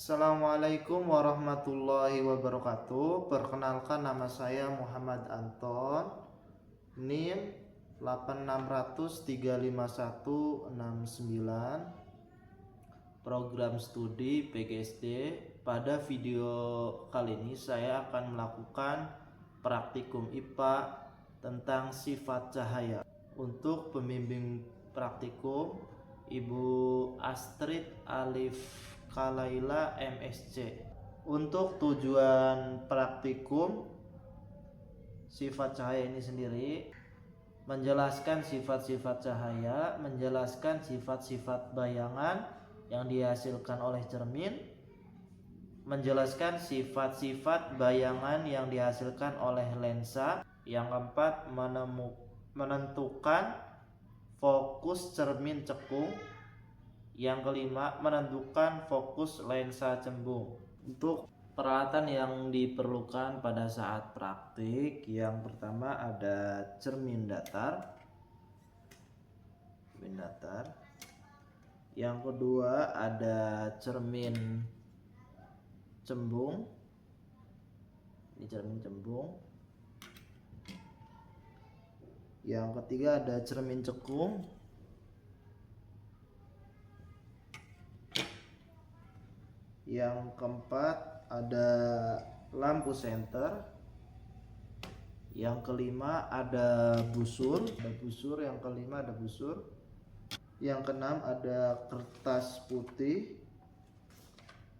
Assalamualaikum warahmatullahi wabarakatuh. Perkenalkan, nama saya Muhammad Anton, NIM 860035169, program studi PGSD. Pada video kali ini saya akan melakukan praktikum IPA tentang sifat cahaya. Untuk pembimbing praktikum Ibu Astrid Alif Kalaila MSc. Untuk tujuan praktikum sifat cahaya ini sendiri, menjelaskan sifat-sifat cahaya, menjelaskan sifat-sifat bayangan yang dihasilkan oleh cermin, menjelaskan sifat-sifat bayangan yang dihasilkan oleh lensa. Yang keempat, menentukan fokus cermin cekung. Yang kelima, menentukan fokus lensa cembung. Untuk peralatan yang diperlukan pada saat praktik, yang pertama ada cermin datar. Yang kedua ada cermin cembung. Ini cermin cembung. Yang ketiga ada cermin cekung. Yang keempat ada lampu senter. Yang kelima ada busur. Yang kelima ada busur. Yang keenam ada kertas putih.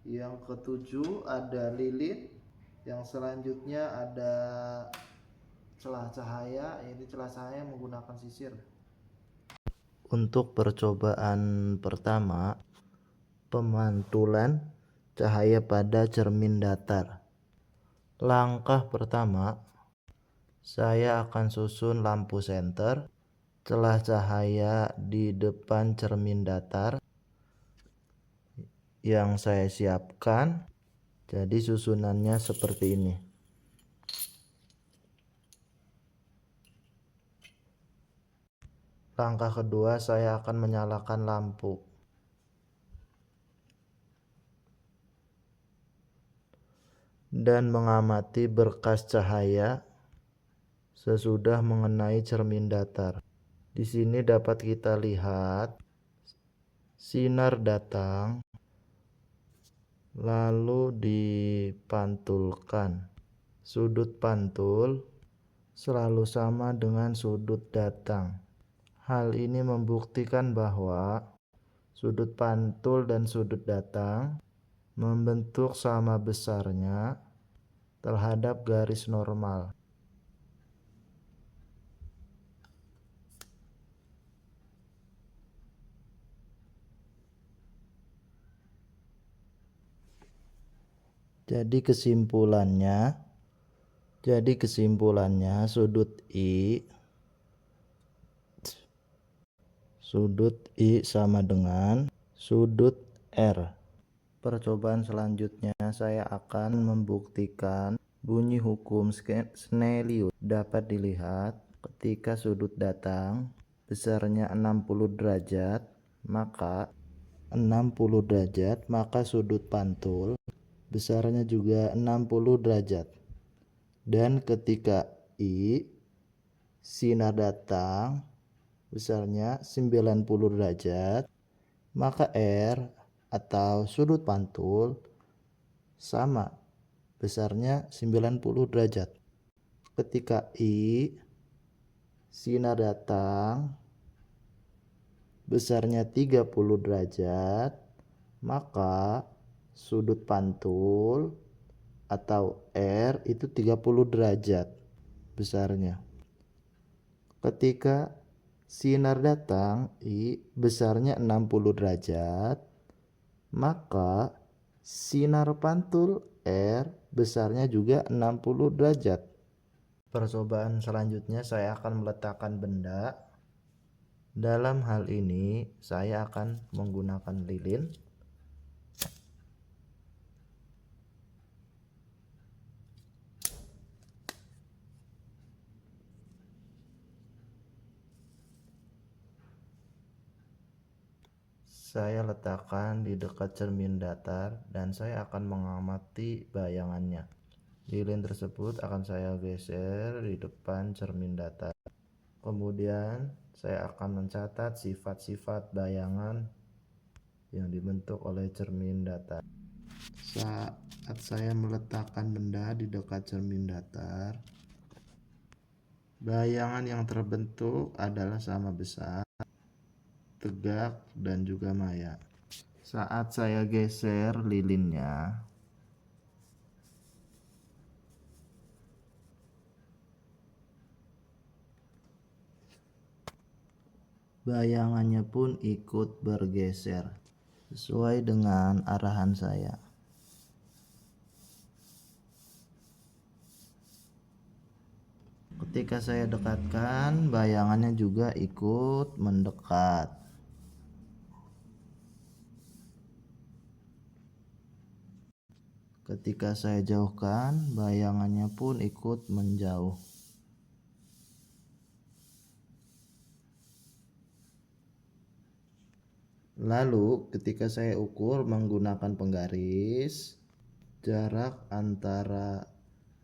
Yang ketujuh ada lilin. Yang selanjutnya ada celah cahaya. Ini celah cahaya menggunakan sisir. Untuk percobaan pertama, pemantulan cahaya pada cermin datar. Langkah pertama, saya akan susun lampu senter, celah cahaya di depan cermin datar yang saya siapkan. Jadi susunannya seperti ini. Langkah kedua, saya akan menyalakan lampu. Dan mengamati berkas cahaya sesudah mengenai cermin datar. Di sini dapat kita lihat sinar datang lalu dipantulkan. Sudut pantul selalu sama dengan sudut datang. Hal ini membuktikan bahwa sudut pantul dan sudut datang membentuk sama besarnya terhadap garis normal. Jadi kesimpulannya sudut I sama dengan sudut R. Percobaan selanjutnya saya akan membuktikan bunyi hukum Snellius dapat dilihat ketika sudut datang besarnya 60 derajat, maka sudut pantul besarnya juga 60 derajat. Dan ketika I sinar datang besarnya 90 derajat, maka R atau sudut pantul sama besarnya 90 derajat. Ketika I sinar datang besarnya 30 derajat, maka sudut pantul atau R itu 30 derajat besarnya. Ketika sinar datang I besarnya 60 derajat, maka sinar pantul R besarnya juga 60 derajat. Percobaan selanjutnya saya akan meletakkan benda. Dalam hal ini saya akan menggunakan lilin. saya letakkan di dekat cermin datar dan saya akan mengamati bayangannya. Lilin tersebut akan saya geser di depan cermin datar. Kemudian saya akan mencatat sifat-sifat bayangan yang dibentuk oleh cermin datar. Saat saya meletakkan benda di dekat cermin datar, bayangan yang terbentuk adalah sama besar, tegak, dan juga maya. Saat saya geser lilinnya, bayangannya pun ikut bergeser sesuai dengan arahan saya. Ketika saya dekatkan, bayangannya juga ikut mendekat. Ketika saya jauhkan, bayangannya pun ikut menjauh. Lalu ketika saya ukur menggunakan penggaris, jarak antara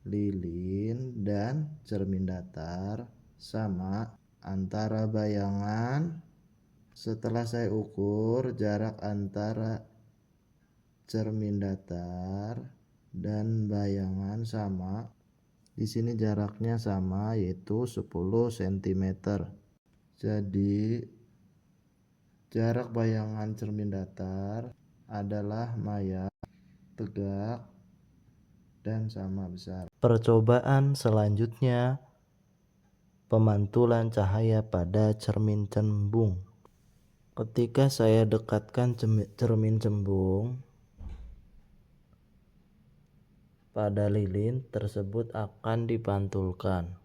lilin dan cermin datar sama antara bayangan. Setelah saya ukur jarak antara cermin datar dan bayangan sama, di sini jaraknya sama, yaitu 10 cm. Jadi jarak bayangan cermin datar adalah maya, tegak, dan sama besar. Percobaan selanjutnya, pemantulan cahaya pada cermin cembung. Ketika saya dekatkan cermin cembung pada lilin tersebut akan dipantulkan,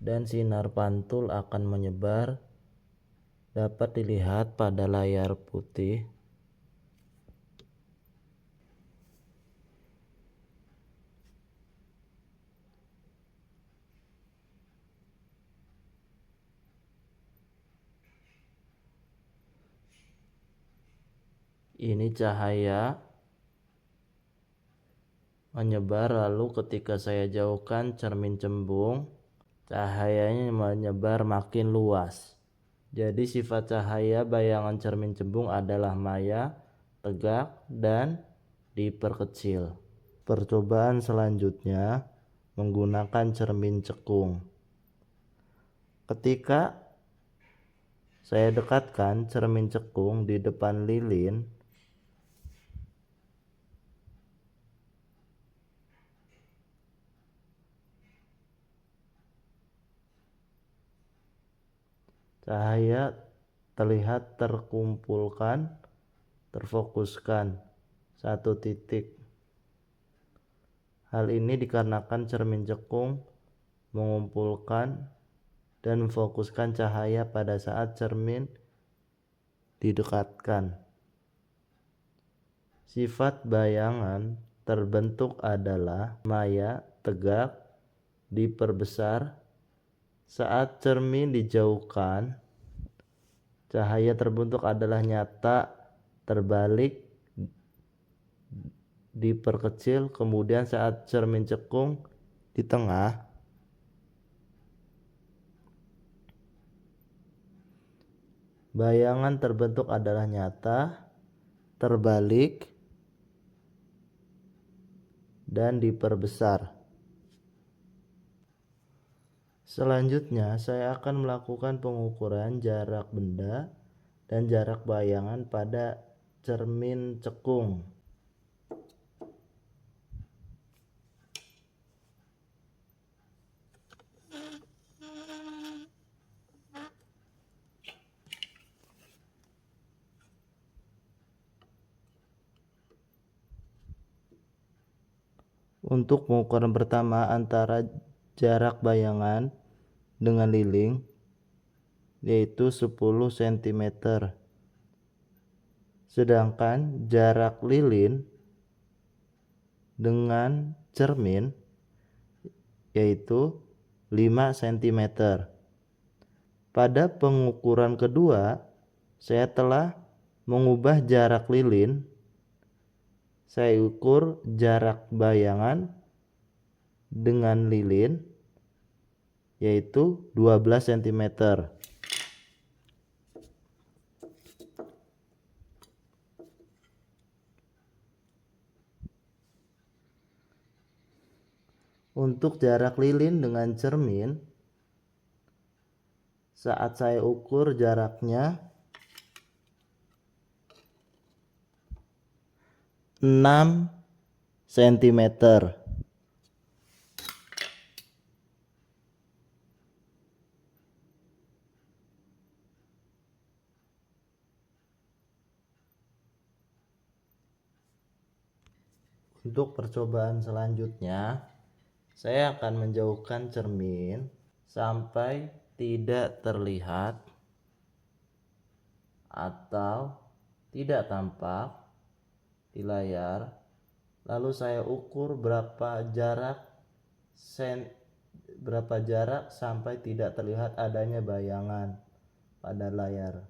dan sinar pantul akan menyebar, dapat dilihat pada layar putih. Ini cahaya menyebar, lalu ketika saya jauhkan cermin cembung, cahayanya menyebar makin luas. Jadi sifat cahaya bayangan cermin cembung adalah maya, tegak, dan diperkecil. Percobaan selanjutnya menggunakan cermin cekung. Ketika saya dekatkan cermin cekung di depan lilin, cahaya terlihat terkumpulkan, terfokuskan satu titik. Hal ini dikarenakan cermin cekung mengumpulkan dan memfokuskan cahaya pada saat cermin didekatkan. Sifat bayangan terbentuk adalah maya, tegak, diperbesar. Saat cermin dijauhkan, cahaya terbentuk adalah nyata, terbalik, diperkecil. Kemudian saat cermin cekung di tengah, bayangan terbentuk adalah nyata, terbalik, dan diperbesar. Selanjutnya, saya akan melakukan pengukuran jarak benda dan jarak bayangan pada cermin cekung. Untuk pengukuran pertama antara jarak bayangan dengan lilin, yaitu 10 cm. Sedangkan jarak lilin dengan cermin yaitu 5 cm. Pada pengukuran kedua, saya telah mengubah jarak lilin. Saya ukur jarak bayangan dengan lilin yaitu 12 cm. Untuk jarak lilin dengan cermin, saat saya ukur jaraknya 6 cm. Untuk percobaan selanjutnya, saya akan menjauhkan cermin sampai tidak terlihat atau tidak tampak di layar. Lalu saya ukur berapa jarak sampai tidak terlihat adanya bayangan pada layar.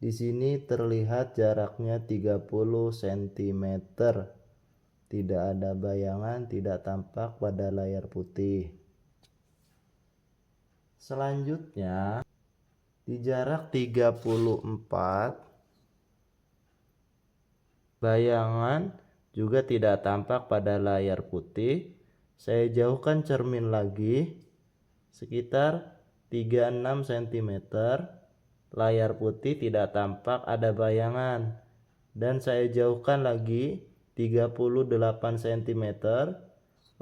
Di sini terlihat jaraknya 30 cm. Tidak ada bayangan, tidak tampak pada layar putih. Selanjutnya, di jarak 34, bayangan juga tidak tampak pada layar putih. Saya jauhkan cermin lagi sekitar 36 cm. Layar putih tidak tampak ada bayangan, dan saya jauhkan lagi 38 cm.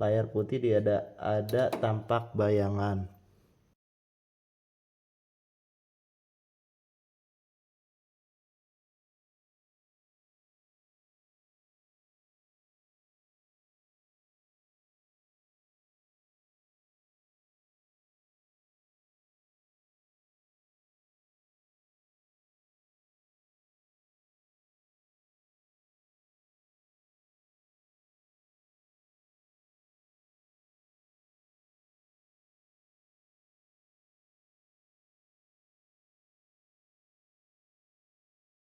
Layar putih tidak ada tampak bayangan.